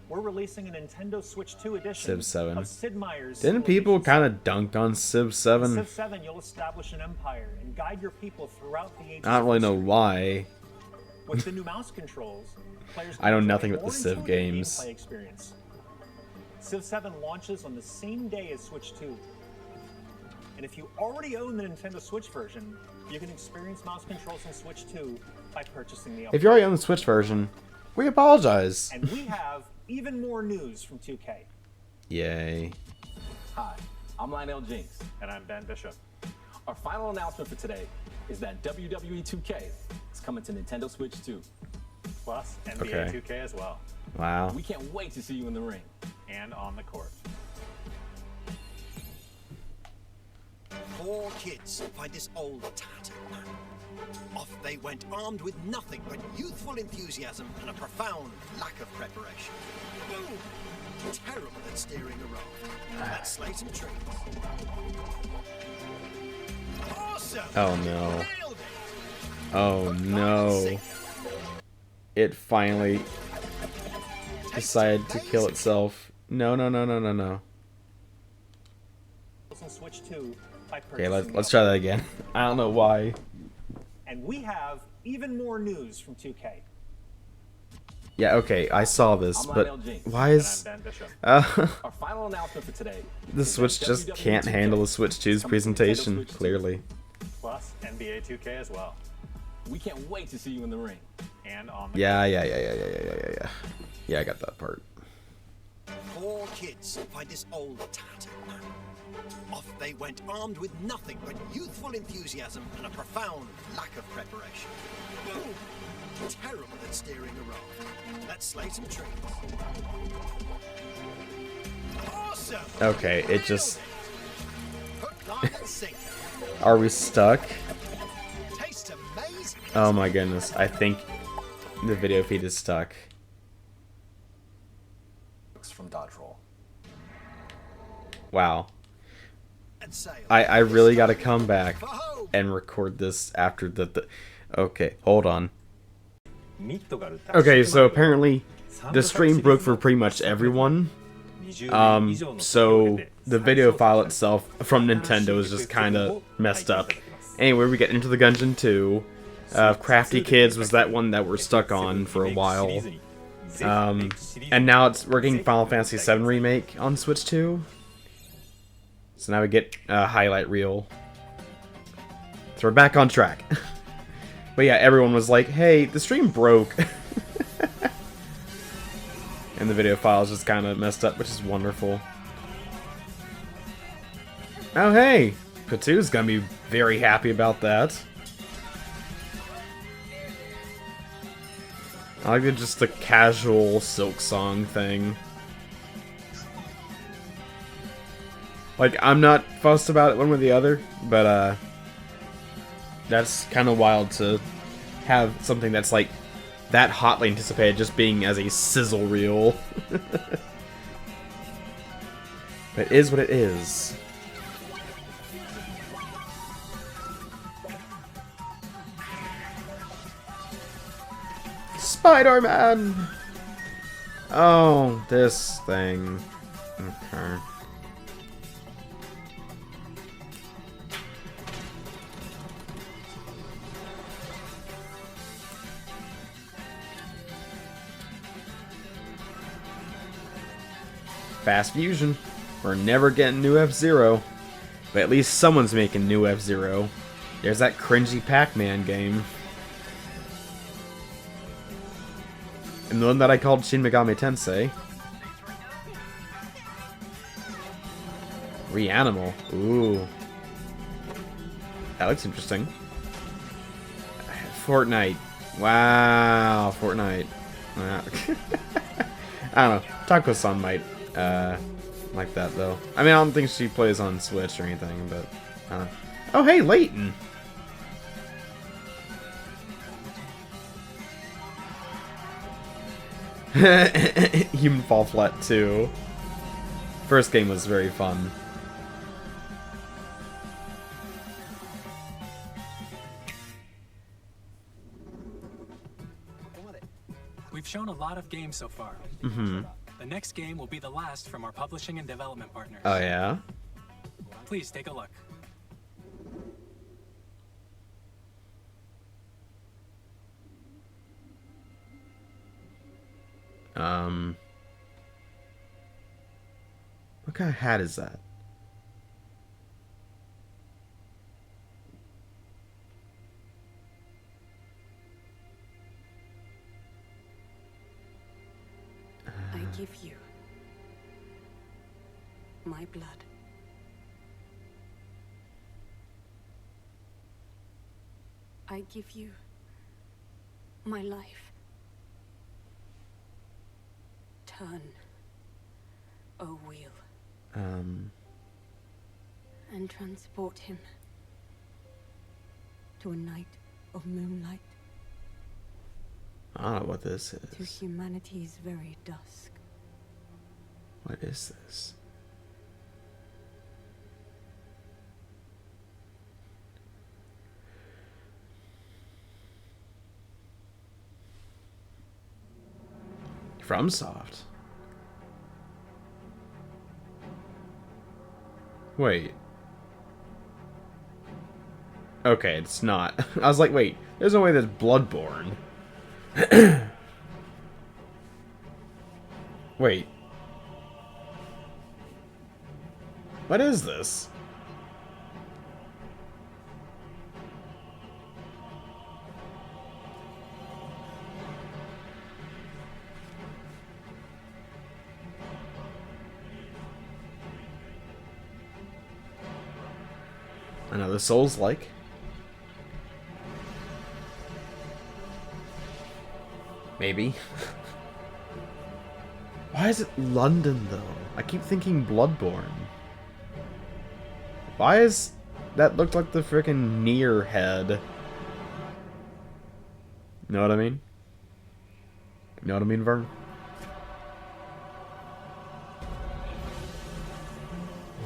we're releasing a Nintendo Switch 2 edition Civ 7. of Sid Meier's Didn't people kind of dunk on Civ In 7? Civ 7, you'll establish an empire and guide your people throughout the ages. I don't really know why. With the new mouse controls, players I know can nothing enjoy about the more Civ intuitive games. gameplay experience. Civ 7 launches on the same day as Switch 2. And if you already own the Nintendo Switch version, you can experience mouse controls in Switch 2 by purchasing the upgrade. If you already own the Switch version, we apologize. And we have even more news from 2K. Yay. Hi, I'm Lionel Jinx. And I'm Ben Bishop. Our final announcement for today is that WWE 2K is coming to Nintendo Switch 2. Plus NBA Okay. 2K as well. Wow. We can't wait to see you in the ring. And on the court. 4 kids find this old tattered man. Off they went armed with nothing but youthful enthusiasm and a profound lack of preparation. Boom! Terrible at steering a raft. Let's slay some trees. Awesome! Oh no. Oh no. It finally decided to kill itself. No, no, no, no, no, no. Switch 2 by Okay, purchasing let's try that again. I don't know why. And we have even more news from 2K. Yeah, okay, I saw this, I'm but Lionel Jinx. why is And I'm Ben Bishop. Our final announcement for today the is Switch that just WWE can't 2K handle the Switch 2's is coming to Nintendo presentation, Switch 2. clearly. Plus NBA 2K as well. We can't wait to see you in the ring. And on the Yeah. Yeah, I got that part. 4 kids find this old tattered man. Off they went armed with nothing but youthful enthusiasm and a profound lack of preparation. Boom! Terrible at steering a raft. Let's slay some trees. Awesome! Okay, it just... Hook, line, and sinker. Are we stuck? Tastes amazing. Oh my goodness, I think the video feed is stuck. From Dodge Roll. Wow. I really gotta come back and record this after the... Okay, hold on. Okay, so apparently the stream broke for pretty much everyone. So the video file itself from Nintendo is just kind of messed up. Anyway, we get into the Gungeon 2. Crafty Kids was that one that we're stuck on for a while. And now we're getting Final Fantasy VII Remake on Switch 2. So now we get a highlight reel. So we're back on track. But yeah, everyone was like, hey, the stream broke. And the video file is just kind of messed up, which is wonderful. Oh hey, Patu's gonna be very happy about that. I like just the casual Silk Song thing. Like, I'm not fussed about it one way or the other, but that's kind of wild to have something that's like that hotly anticipated just being as a sizzle reel. But it is what it is. Spider-Man! Oh, this thing. Okay. Fast Fusion. We're never getting new F-Zero. But at least someone's making new F-Zero. There's that cringy Pac-Man game. And the one that I called Shin Megami Tensei. Reanimal. Ooh. That looks interesting. Fortnite. Wow, Fortnite. Wow. I don't know. Taco-san might like that, though. I mean, I don't think she plays on Switch or anything, but... Oh, hey, Layton! Human Fall Flat 2. First game was very fun. We've shown a lot of games so far. Mm-hmm. The next game will be the last from our publishing and development partners. Oh, yeah? Please take a look. What kind of hat is that? I give you my blood. I give you my life. Turn, O wheel, and transport him to a night of moonlight, I don't know what this to is. humanity's very dusk. What is this? FromSoft. Wait. Okay, it's not. I was like, wait, there's no way that's Bloodborne. Wait. What is this? Another Souls-like. Maybe. Why is it London, though? I keep thinking Bloodborne. Why is... That looked like the frickin' Nier head. Know what I mean? Know what I mean, Vern?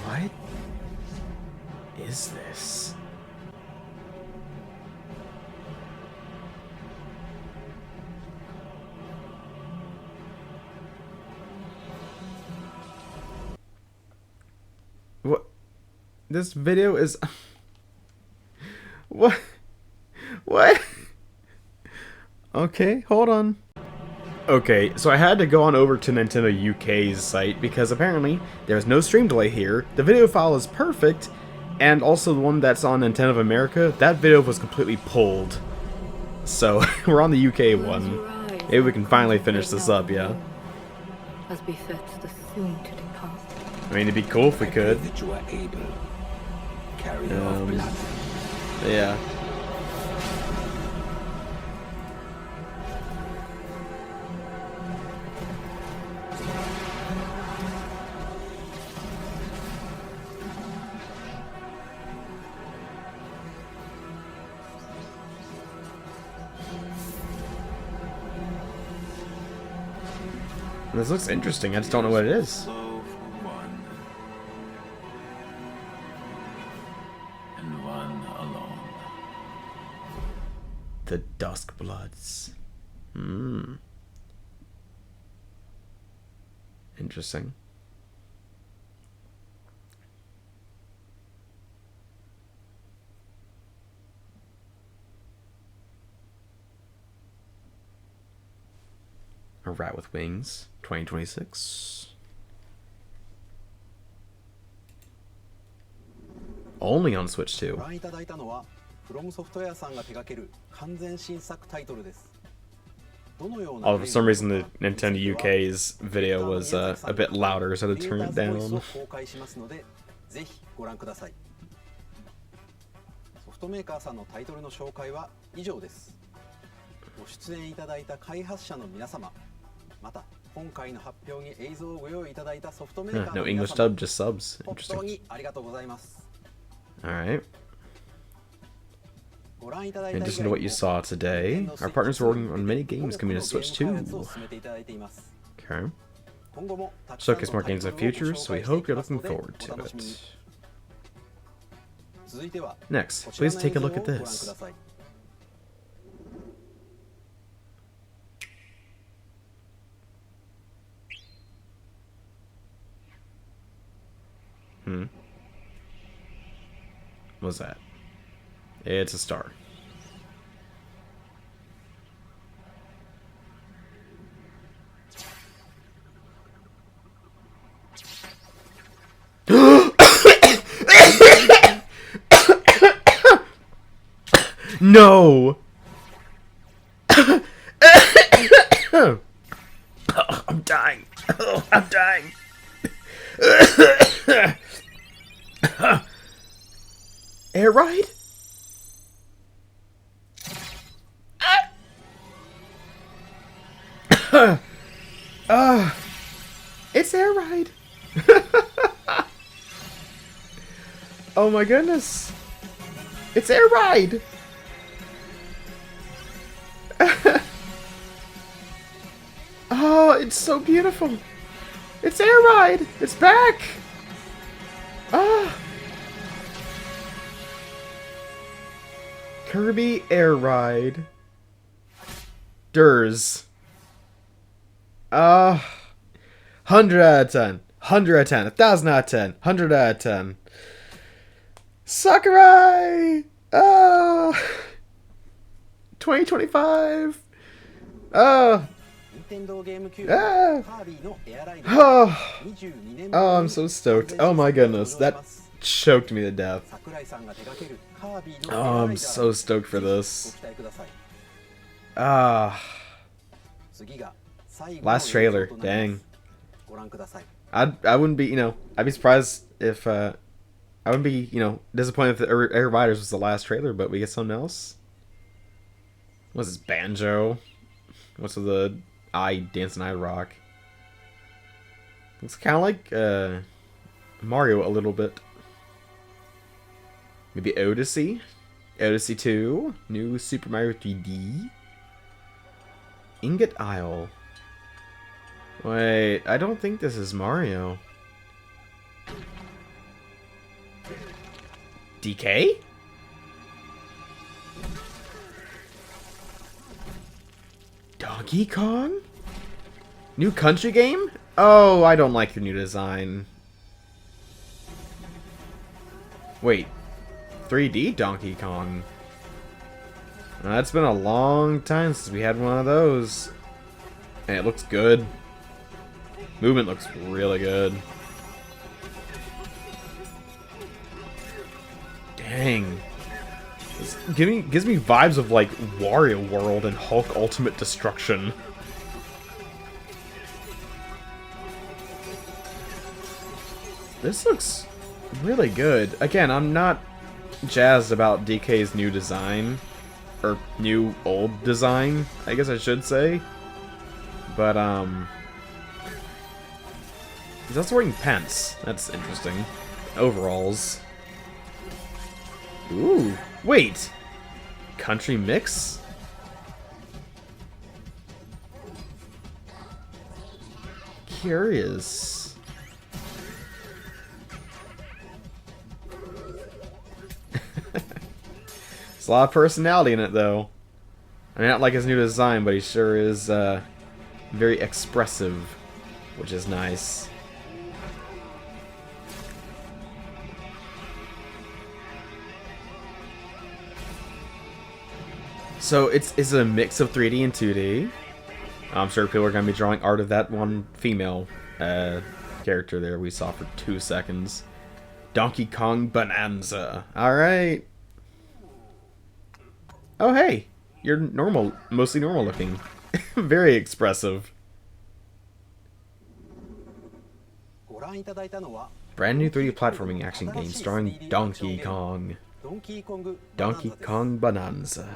What is this? What? This video is... What? What? Okay, hold on. Okay, so I had to go on over to Nintendo UK's site because apparently there's no stream delay here, the video file is perfect, and also the one that's on Nintendo of America, that video was completely pulled. So, we're on the UK one. Maybe we can finally finish this up, yeah? As befits the soon to depart. I mean, it'd be cool if we could. Yeah. This looks interesting, I just don't know what it is. And one alone. The Dusk Bloods. Hmm. Interesting. A Rat with Wings, 2026. Only on Switch 2. Oh, for some reason the Nintendo UK's video was a bit louder, so I had to turn it down. ご出演いただいた開発者の皆様、また今回の発表に映像をご用意いただいたソフトメーカーの No 皆 English 様、 dub, just subs. 本当 Interesting. にありがとうございます。 Alright. ご覧いただいた And 以 just 外 into に what you saw today, our partners are working on many games coming to Switch 2. 進めていただいています。 Okay. 今後もたくさんの Showcase more games in the future, so we hope you're looking forward to it. 続いては Next, こちら please の take a 映像を look at ご覧く this. ださい。Mm-hmm. What's that? It's a star. No! Oh, I'm dying. Oh, I'm dying. Air ride? It's air ride. Oh my goodness. It's air ride. Oh, it's so beautiful. It's air ride. It's back. Ah. Kirby air ride. Durs. 100 out of 10. 100 out of 10. 1,000 out of 10. 100 out of 10. Sakurai! 2025. Oh, I'm so stoked. Oh my goodness, that choked me to death. Oh, I'm so stoked for this. Last trailer, dang. I wouldn't be, I'd be surprised if, I wouldn't be, disappointed if the Air Riders was the last trailer, but we get something else. What's this, Banjo? What's with the Dancing Eye Rock? Looks kind of like Mario a little bit. Maybe Odyssey? Odyssey 2? New Super Mario 3D? Ingot Isle. Wait, I don't think this is Mario. DK? Donkey Kong? New country game? Oh, I don't like your new design. Wait, 3D Donkey Kong? It's been a long time since we had one of those. And it looks good. Movement looks really good. Dang. This gives me vibes of like Wario World and Hulk Ultimate Destruction. This looks really good. Again, I'm not jazzed about DK's new design. Or new old design, I guess I should say. But, he's also wearing pants. That's interesting. Overalls. Ooh, wait! Country mix? Curious. There's a lot of personality in it, though. I mean, not like his new design, but he sure is, very expressive, which is nice. So it's a mix of 3D and 2D. I'm sure people are going to be drawing art of that one female character there we saw for 2 seconds. Donkey Kong Bonanza. Alright. Oh, hey. You're normal, mostly normal looking. Very expressive. Brand new 3D platforming action game starring Donkey Kong. Donkey Kong Bonanza.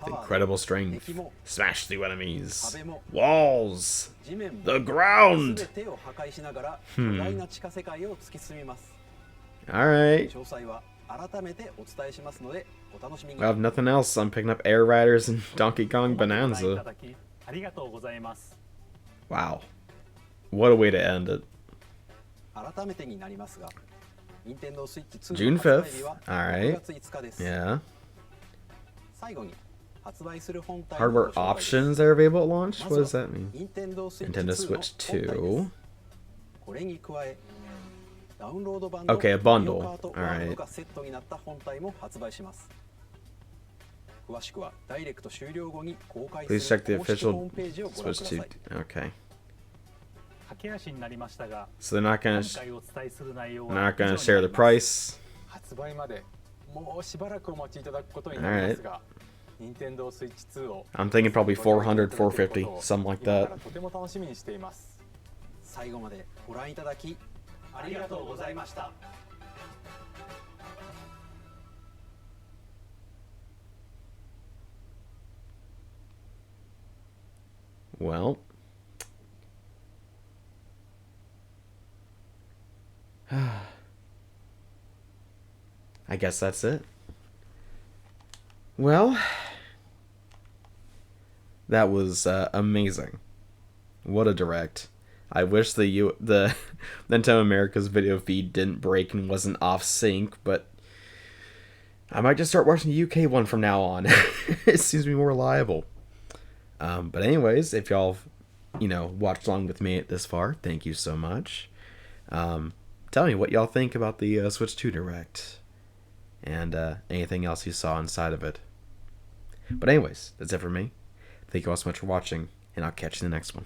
Incredible strength. Smash through enemies. Walls. The ground. Alright. I have nothing else. I'm picking up Air Riders and Donkey Kong Bonanza. Wow. What a way to end it. June 5th. Alright. Yeah. Hardware options are available at launch? What does that mean? Nintendo Switch 2. Okay, a bundle. All right. がセットになった本体も発売します。詳しくはダイレクト終了後に公開す Please check the る公式 official ホームページをご覧ください。 Switch 2. Okay. 駆け足になりましたが、 So they're not 今 gonna 回お伝えする内容 they're は not gonna 以上 share にな the ります。 price. 発売までもうしばらくお待ちいただくことになりますが、任天堂スイッチ2を I'm thinking probably 400, 450, something like 今か that. らとても楽しみにしています。最後までご覧いただきありがとうございました。Well, I guess that's it. Well, that was amazing. What a direct. I wish the Nintendo America's video feed didn't break and wasn't off sync, but I might just start watching the UK one from now on. It seems to be more reliable. But anyways, if y'all, watched along with me this far, thank you so much. Tell me what y'all think about the Switch 2 Direct and anything else you saw inside of it. But anyways, that's it for me. Thank you all so much for watching, and I'll catch you in the next one.